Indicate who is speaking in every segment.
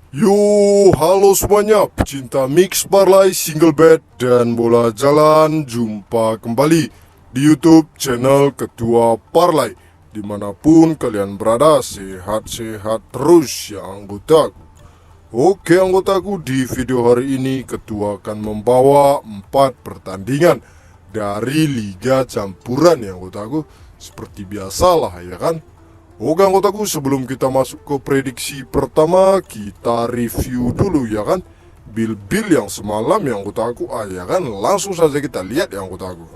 Speaker 1: Yo, halo semuanya, pecinta mix parlay, single bet, dan bola jalan. Jumpa kembali di YouTube channel Ketua Parlay. Dimanapun kalian berada, sehat-sehat terus ya anggota. Oke anggotaku, di video hari ini Ketua akan membawa 4 pertandingan dari Liga Campuran ya anggotaku. Seperti biasalah ya kan. Oke anggotaku, sebelum kita masuk ke prediksi pertama, kita review dulu ya kan Bil yang semalam ya anggotaku. Ya kan, langsung saja kita lihat ya anggotaku.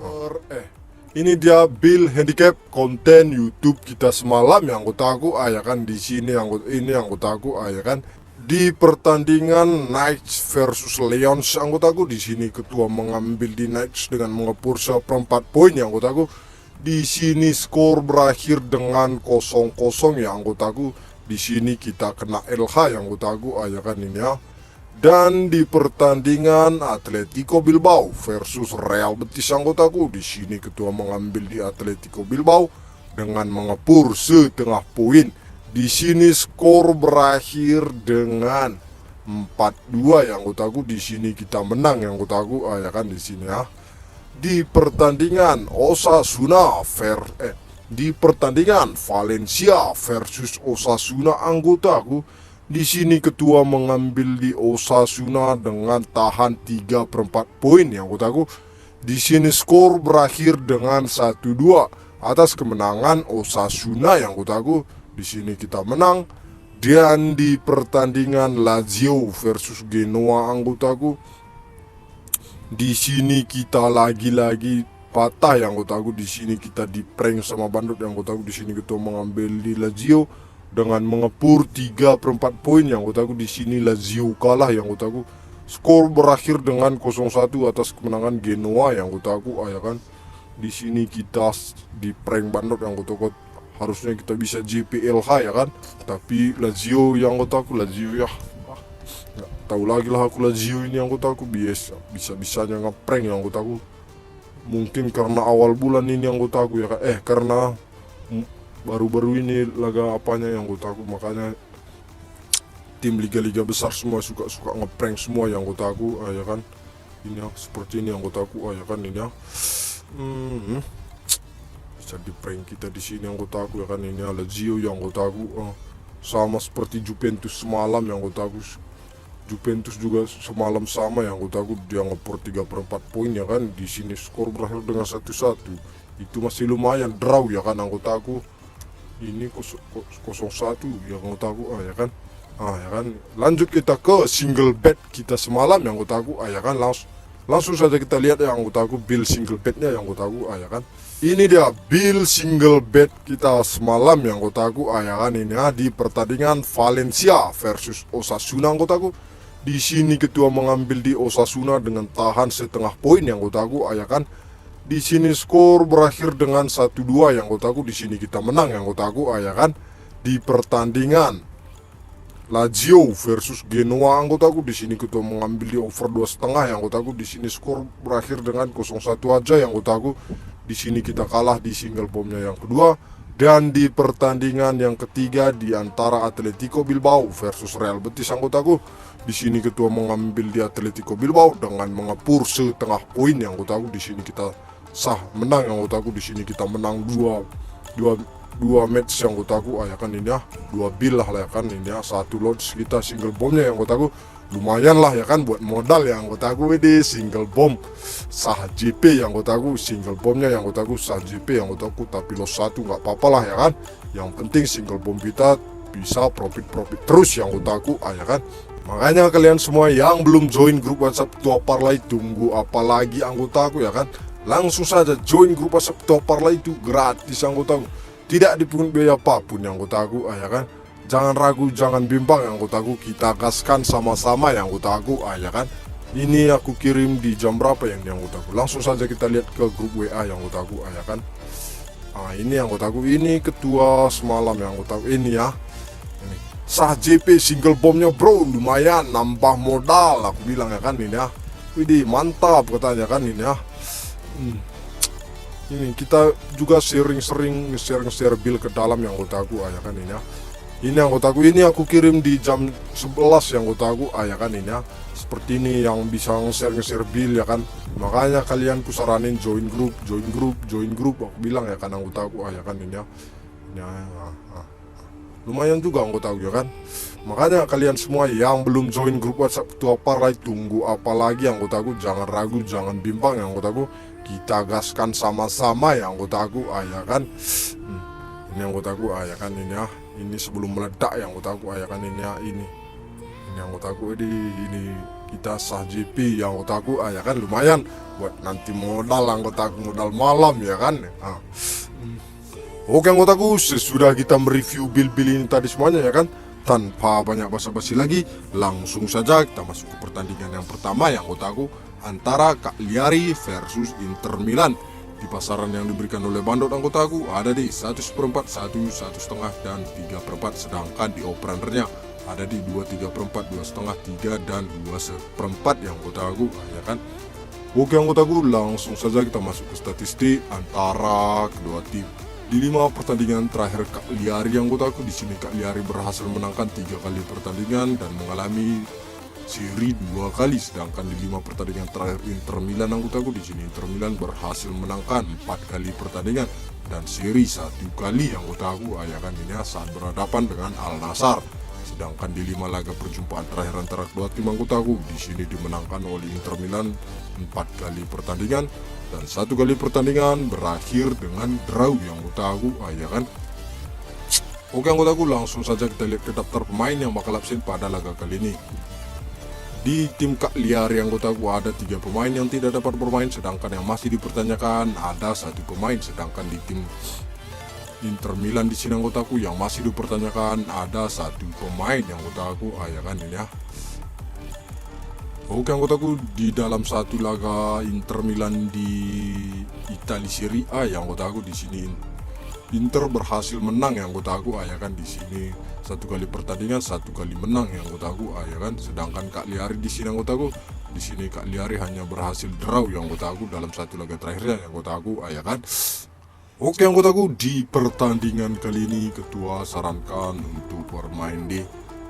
Speaker 1: Ini dia Bil handicap konten YouTube kita semalam ya anggotaku. Ya kan, di sini anggotaku ya kan. Di pertandingan Knights versus Lions anggotaku, di sini Ketua mengambil di Knights dengan mengepur seperempat poin ya anggotaku. Di sini skor berakhir dengan 0-0 ya anggotaku. Di sini kita kena LH ya anggotaku, ya kan ini ya. Dan di pertandingan Atletico Bilbao versus Real Betis anggotaku, di sini Ketua mengambil di Atletico Bilbao dengan mengepur setengah poin. Di sini skor berakhir dengan 4-2 ya anggotaku. Di sini kita menang ya anggotaku, ya kan di sini ya. Di pertandingan di pertandingan Valencia versus Osasuna anggotaku, di sini Ketua mengambil di Osasuna dengan tahan 3/4 poin ya anggotaku. Di sini skor berakhir dengan 1-2 atas kemenangan Osasuna ya anggotaku. Di sini kita menang. Dan di pertandingan Lazio versus Genoa anggotaku, di sini kita lagi-lagi patah yang anggotaku. Di sini kita di prank sama bandut yang anggotaku. Di sini Ketua mengambil di Lazio dengan mengepur 3/4 poin yang anggotaku. Di sini Lazio kalah yang anggotaku. Skor berakhir dengan 0-1 atas kemenangan Genoa yang anggotaku, ya kan. Di sini kita di prank bandut yang anggotaku. Harusnya kita bisa JPLH ya kan. Tapi Lazio yang anggotaku, Lazio ya. Nggak tahu lagi lah aku Lazio ini anggotaku, bisa-bisanya ngeprank yang anggotaku. Mungkin karena awal bulan ini anggotaku ya kan, karena baru-baru ini laga apanya yang anggotaku, makanya tim liga-liga besar semua suka ngeprank semua yang anggotaku, ya kan. Ini ya, seperti ini anggotaku, ya kan ini ya. Bisa di prank kita di sini anggotaku ya kan, ini ya Lazio yang anggotaku. Sama seperti Juventus semalam yang anggotaku. Juventus juga semalam sama ya anggotaku, dia ngepur 3/4 poin ya kan. Di sini skor berakhir dengan 1-1. Itu masih lumayan draw ya kan anggotaku. Ini 0-1 ya anggotaku, ya kan. Ya kan. Lanjut kita ke single bet kita semalam ya anggotaku, ya kan. Langsung saja kita lihat ya anggotaku Bill single betnya ya anggotaku, ya kan. Ini dia Bill single bet kita semalam ya anggotaku, ya kan. Ini di pertandingan Valencia versus Osasuna anggotaku. Di sini Ketua mengambil di Osasuna dengan tahan setengah poin yang anggotaku, ya kan. Di sini skor berakhir dengan 1-2 yang anggotaku. Di sini kita menang yang anggotaku, ya kan. Di pertandingan Lazio versus Genoa anggotaku, di sini Ketua mengambil di over 2,5 yang anggotaku. Di sini skor berakhir dengan 0-1 aja yang anggotaku. Di sini kita kalah di single bomnya yang kedua. Dan di pertandingan yang ketiga di antara Atletico Bilbao versus Real Betis anggotaku, di sini Ketua mengambil di Atletico Bilbao dengan mengepur setengah poin yang anggotaku. Di sini kita sah menang yang anggotaku. Di sini kita menang dua match yang anggotaku, ya kan ini ya. 2 bil lah ya kan ini ya. 1 lots kita single bomnya yang anggotaku. Lumayan lah ya kan buat modal yang anggotaku, ini single bom sah JP yang anggotaku. Single bomnya yang anggotaku sah JP yang anggotaku, tapi los 1 nggak apa-apa lah ya kan. Yang penting single bom kita bisa profit terus yang anggotaku, ya kan. Makanya kalian semua yang belum join grup WhatsApp Ketua Parlay, tunggu apa lagi anggotaku ya kan. Langsung saja join grup WhatsApp Ketua Parlay, itu gratis anggotaku. Tidak dipungut biaya apapun yang anggotaku, ya kan. Jangan ragu, jangan bimbang yang anggotaku, kita gaskan sama-sama yang anggotaku, ya kan. Ini aku kirim di jam berapa yang anggotaku. Langsung saja kita lihat ke grup WA yang anggotaku, ya kan. Ini yang anggotaku, ini Ketua semalam yang anggotaku, ini ya. Ini sah JP single bomnya bro, lumayan nambah modal aku bilang ya kan ini ya. Widih mantap katanya kan ini ya. Ini kita juga sering share bill ke dalam yang anggotaku, ya kan ini ya. Ini anggotaku, ini aku kirim di jam 11 ya anggotaku. Ya kan ini ya. Seperti ini yang bisa nge-share bill ya kan. Makanya kalian ku saranin join grup. Aku bilang ya kan anggotaku. Ya kan ini ya. Lumayan juga anggotaku ya kan. Makanya kalian semua yang belum join grup WhatsApp Ketua Partai, tunggu apa lagi anggotaku. Jangan ragu, jangan bimbang ya anggotaku. Kita gaskan sama-sama ya anggotaku. Ya kan. Ini anggotaku ya kan ini ya. Ini sebelum meledak ya anggotaku ya kan ini ya. Ini anggotaku ini kita sah JP yang anggotaku ya kan, lumayan buat nanti modal anggotaku, modal malam ya kan. Oke anggotaku, sesudah kita mereview bil-bil ini tadi semuanya ya kan, tanpa banyak basa-basi lagi, langsung saja kita masuk ke pertandingan yang pertama ya anggotaku, antara Cagliari versus Inter Milan. Di pasaran yang diberikan oleh Bandot anggotaku ada di 1/4, 1/1/2 dan 3/4, sedangkan di operandernya ada di 2/3/4, 2/2, 3 dan 2/1 yang anggotaku ya kan. Oke anggotaku, langsung saja kita masuk ke statistik antara kedua tim. Di 5 pertandingan terakhir Cagliari anggotaku, di sini Cagliari berhasil menangkan 3 kali pertandingan dan mengalami seri 2 kali, sedangkan di 5 pertandingan terakhir Inter Milan anggotaku, di sini Inter Milan berhasil menangkan 4 kali pertandingan dan seri 1 kali anggotaku ya kan ini saat berhadapan dengan Al Nassr. Sedangkan di 5 laga perjumpaan terakhir antara kedua tim anggotaku, di sini dimenangkan oleh Inter Milan 4 kali pertandingan dan 1 kali pertandingan berakhir dengan draw yang anggotaku ya kan. Oke anggotaku, langsung saja kita lihat ke daftar pemain yang bakal absen pada laga kali ini. Di tim Cagliari anggotaku ada 3 pemain yang tidak dapat bermain, sedangkan yang masih dipertanyakan ada 1 pemain. Sedangkan di tim Inter Milan di sini anggotaku yang masih dipertanyakan ada 1 pemain yang anggotaku ya kan ini ya. Oke anggotaku, di dalam 1 laga Inter Milan di Italia Serie A yang anggotaku, di sini Inter berhasil menang yang anggotaku ya kan, di sini 1 kali pertandingan 1 kali menang yang anggotaku ya kan. Sedangkan Cagliari di sini anggotaku, di sini Cagliari hanya berhasil draw yang anggotaku dalam 1 laga terakhirnya yang anggotaku ya kan. Oke anggotaku, di pertandingan kali ini ketua sarankan untuk bermain di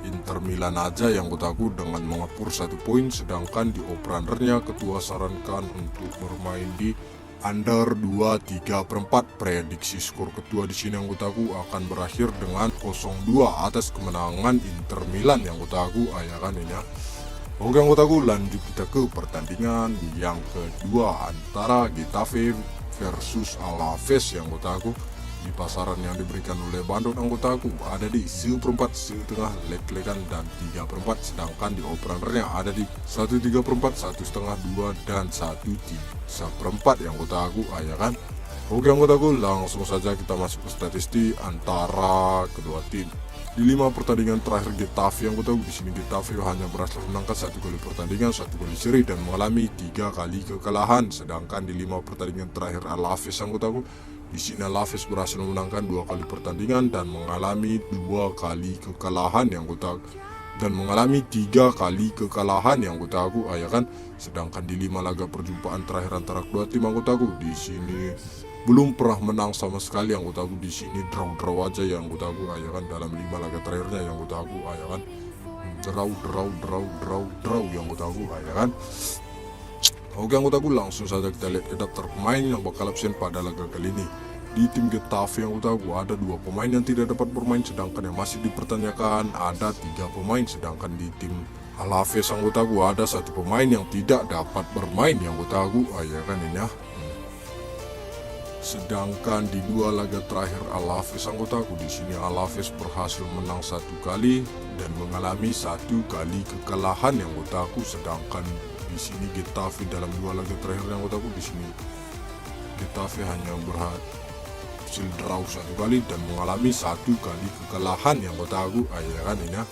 Speaker 1: Inter Milan aja yang anggotaku dengan mengepur 1 poin, sedangkan di operandernya ketua sarankan untuk bermain di under 2/3/4. Prediksi skor ketua di sini anggotaku akan berakhir dengan 0-2 atas kemenangan Inter Milan yang anggotaku ya kan ini ya. Oke anggotaku, lanjut kita ke pertandingan yang kedua antara Getafe versus Alaves yang anggotaku. Di pasaran yang diberikan oleh Bandot anggotaku ada di 1/4, 1/2, leg-legan dan 3/4, sedangkan di operandernya ada di 1/3/4, 1/2, 2 dan 1/3/4 yang anggotaku ya kan. Oke anggotaku, langsung saja kita masuk ke statistik antara kedua tim. Di 5 pertandingan terakhir Getafe anggotaku, di sini Getafe hanya berhasil menangkan 1 kali pertandingan, 1 kali seri dan mengalami 3 kali kekalahan. Sedangkan di 5 pertandingan terakhir Alaves anggotaku, di sini Alaves berhasil memenangkan 2 kali pertandingan dan mengalami 2 kali kekalahan yang anggotaku, dan mengalami 3 kali kekalahan yang anggotaku ya kan. Sedangkan di 5 laga perjumpaan terakhir antara kedua tim anggotaku, di sini belum pernah menang sama sekali yang anggotaku, di sini draw aja yang anggotaku ya kan, dalam 5 laga terakhirnya yang anggotaku ya kan. Draw yang anggotaku ya kan. Oke anggotaku, langsung saja kita lihat ke daftar pemain yang bakal absen pada laga kali ini. Di tim Getafe anggotaku ada 2 pemain yang tidak dapat bermain, sedangkan yang masih dipertanyakan ada 3 pemain. Sedangkan di tim Alaves anggotaku ada 1 pemain yang tidak dapat bermain yang anggotaku ya kan ini ya. Sedangkan di 2 laga terakhir Alaves anggotaku, di sini Alaves berhasil menang 1 kali dan mengalami 1 kali kekalahan yang anggotaku. Sedangkan di sini Getafe dalam 2 laga terakhir yang anggotaku, di sini Getafe hanya berhasil draw 1 kali dan mengalami 1 kali kekalahan yang anggotaku ya kan ini ya.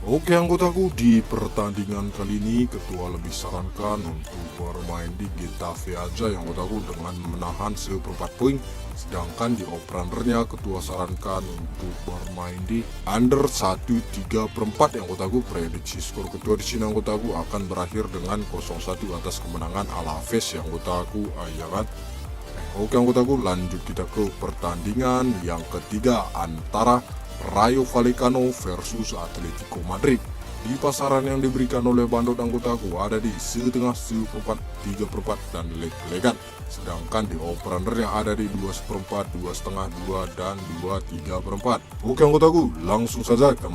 Speaker 1: Oke anggotaku, di pertandingan kali ini ketua lebih sarankan untuk bermain di Getafe aja yang anggotaku dengan menahan 1/4 poin. Sedangkan di operandernya ketua sarankan untuk bermain di under 1/3/4 yang anggotaku. Prediksi skor ketua di sini anggotaku akan berakhir dengan 0-1 atas kemenangan Alaves yang anggotaku ya kan. Oke anggotaku, lanjut kita ke pertandingan yang ketiga antara Rayo Vallecano versus Atletico Madrid. Di pasaran yang diberikan oleh bandot anggotaku ada di setengah, 1/4, 3/4 dan leg-legan. Sedangkan di over-undernya ada di 2/4, 2/5, 2 dan 2/3/4. Oke anggotaku, langsung saja kita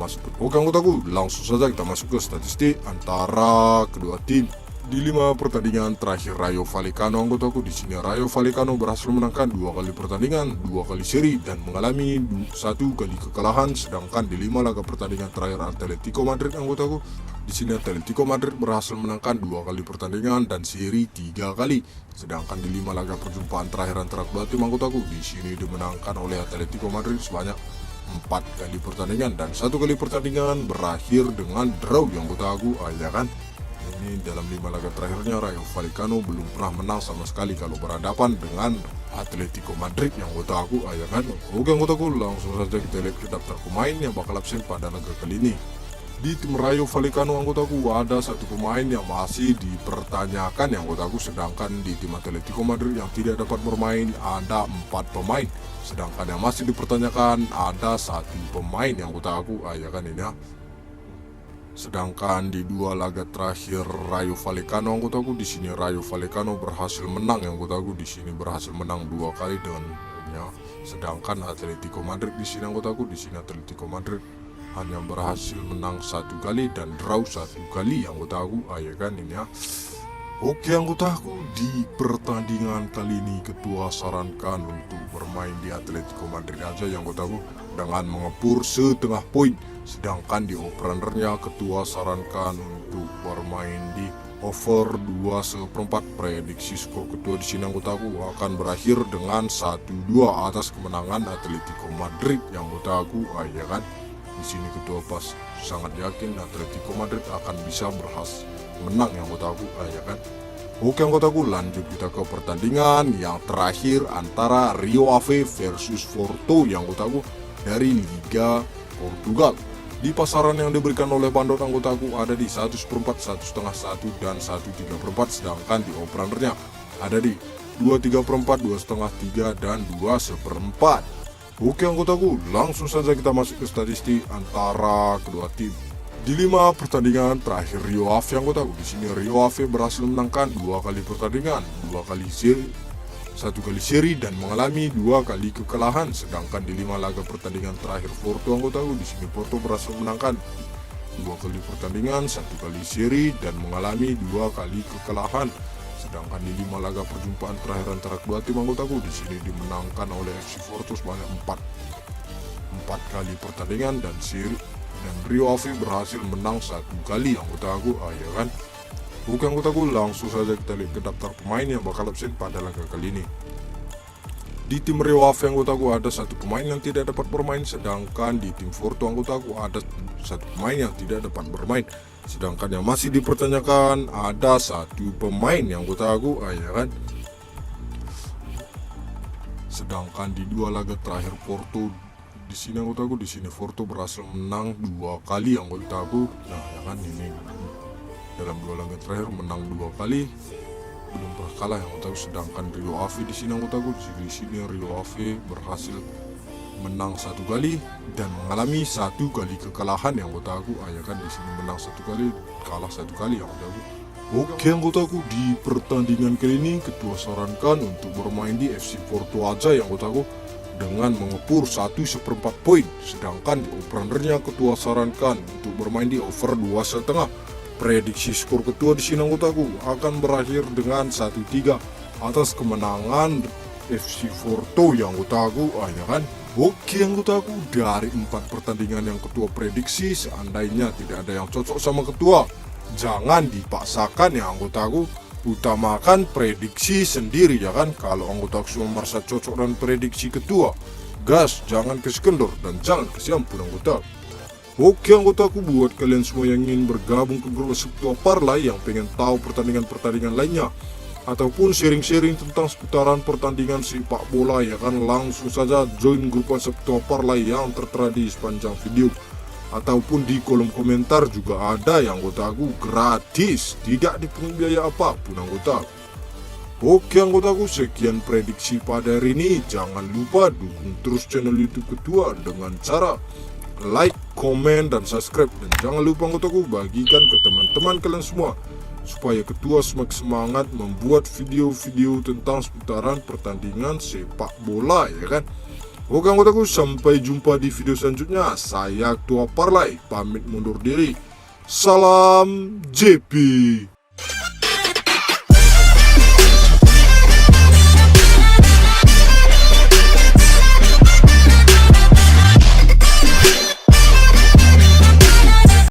Speaker 1: masuk ke statistik antara kedua tim. Di 5 pertandingan terakhir Rayo Vallecano anggotaku, di sini Rayo Vallecano berhasil menangkan 2 kali pertandingan, 2 kali seri dan mengalami 1 kali kekalahan. Sedangkan di 5 laga pertandingan terakhir Atletico Madrid anggotaku, di sini Atletico Madrid berhasil menangkan 2 kali pertandingan dan seri 3 kali. Sedangkan di 5 laga perjumpaan terakhir antara kedua tim anggotaku, di sini dimenangkan oleh Atletico Madrid sebanyak 4 kali pertandingan dan 1 kali pertandingan berakhir dengan draw anggotaku, ya kan. Ini dalam 5 laga terakhirnya Rayo Vallecano belum pernah menang sama sekali kalau berhadapan dengan Atletico Madrid yang anggotaku, ya kan. Oke anggotaku, langsung saja kita lihat ke daftar pemain yang bakal absen pada laga kali ini. Di tim Rayo Vallecano anggotaku ada 1 pemain yang masih dipertanyakan yang anggotaku, sedangkan di tim Atletico Madrid yang tidak dapat bermain ada 4 pemain, sedangkan yang masih dipertanyakan ada 1 pemain yang anggotaku, ya kan ini ya. Sedangkan di 2 laga terakhir Rayo Vallecano anggotaku, di sini Rayo Vallecano berhasil menang yang anggotaku, di sini berhasil menang 2 kali dengan ya. Sedangkan Atletico Madrid di sini anggotaku, di sini Atletico Madrid hanya berhasil menang 1 kali dan draw 1 kali yang anggotaku, ya kan ini ya. Oke anggotaku, di pertandingan kali ini ketua sarankan untuk bermain di Atletico Madrid aja yang anggotaku dengan mengepur setengah poin. Sedangkan di over-undernya ketua sarankan untuk bermain di over 2/4. Prediksi skor ketua di sini anggotaku akan berakhir dengan 1-2 atas kemenangan Atletico Madrid yang anggotaku, ya kan. Di sini ketua pas sangat yakin Atletico Madrid akan bisa berhasil menang yang anggotaku, ya kan. Oke anggotaku, lanjut kita ke pertandingan yang terakhir antara Rio Ave versus Porto yang anggotaku dari Liga Portugal. Di pasaran yang diberikan oleh bandot anggotaku ada di 1/4, 1/5, 1 dan 1/3/4. Sedangkan di over-undernya ada di 2/3/4, 2/5, 3 dan 2/4. Oke anggotaku, langsung saja kita masuk ke statistik antara kedua tim. Di 5 pertandingan terakhir Rio Ave anggotaku, di sini Rio Ave berhasil menangkan 2 kali pertandingan, 2 kali seri, 1 kali seri dan mengalami 2 kali kekalahan. Sedangkan di 5 laga pertandingan terakhir Porto anggotaku, di sini Porto berhasil menangkan 2 kali pertandingan, 1 kali seri dan mengalami 2 kali kekalahan. Sedangkan di 5 laga perjumpaan terakhir antara kedua tim anggotaku, di sini dimenangkan oleh FC Porto sebanyak 4 kali pertandingan dan seri, dan Rio Ave berhasil menang 1 kali anggotaku, ya kan. Bukan anggotaku, langsung saja kita lihat ke daftar pemain yang bakal absen pada laga kali ini. Di tim Rio Ave anggotaku ada 1 pemain yang tidak dapat bermain, sedangkan di tim Porto anggotaku ada 1 pemain yang tidak dapat bermain. Sedangkan yang masih dipertanyakan ada 1 pemain yang anggotaku, ya kan. Sedangkan di 2 laga terakhir Porto di sini anggotaku, di sini Porto berhasil menang 2 kali anggotaku. Nah, ya kan ini dalam 2 laga terakhir menang 2 kali, belum pernah kalah yang anggotaku. Sedangkan Rio Ave di sini anggotaku, di sini Rio Ave berhasil menang 1 kali dan mengalami 1 kali kekalahan yang anggotaku, ya kan. Di sini menang 1 kali, kalah 1 kali yang anggotaku. Oke anggotaku, di pertandingan kali ini ketua sarankan untuk bermain di FC Porto aja yang anggotaku dengan mengepur 1/4 poin. Sedangkan di over-undernya ketua sarankan untuk bermain di over 2/5. Prediksi skor ketua di sini anggotaku akan berakhir dengan 1-3 atas kemenangan FC Porto yang anggotaku, ya kan. Oke anggotaku, dari 4 pertandingan yang ketua prediksi, seandainya tidak ada yang cocok sama ketua, jangan dipaksakan ya anggotaku. Utamakan prediksi sendiri, ya kan. Kalau anggotaku semua merasa cocok dan prediksi ketua, gas, jangan kasih kendor dan jangan kasih ampun anggotaku. Oke anggotaku, buat kalian semua yang ingin bergabung ke grup Ketua Parlay yang pengen tahu pertandingan-pertandingan lainnya ataupun sharing-sharing tentang seputaran pertandingan sepak bola, ya kan, langsung saja join grup WhatsApp Ketua Parlay yang tertera di sepanjang video ataupun di kolom komentar juga ada yang anggotaku, gratis, tidak dipungut biaya apapun anggotaku. Oke anggotaku, sekian prediksi pada hari ini. Jangan lupa dukung terus channel YouTube Ketua dengan cara like, komen, dan subscribe. Dan jangan lupa anggotku bagikan ke teman-teman kalian semua, supaya ketua semakin semangat membuat video-video tentang seputaran pertandingan sepak bola, ya kan. Oke anggotaku, sampai jumpa di video selanjutnya. Saya Ketua Parlay pamit mundur diri. Salam JP.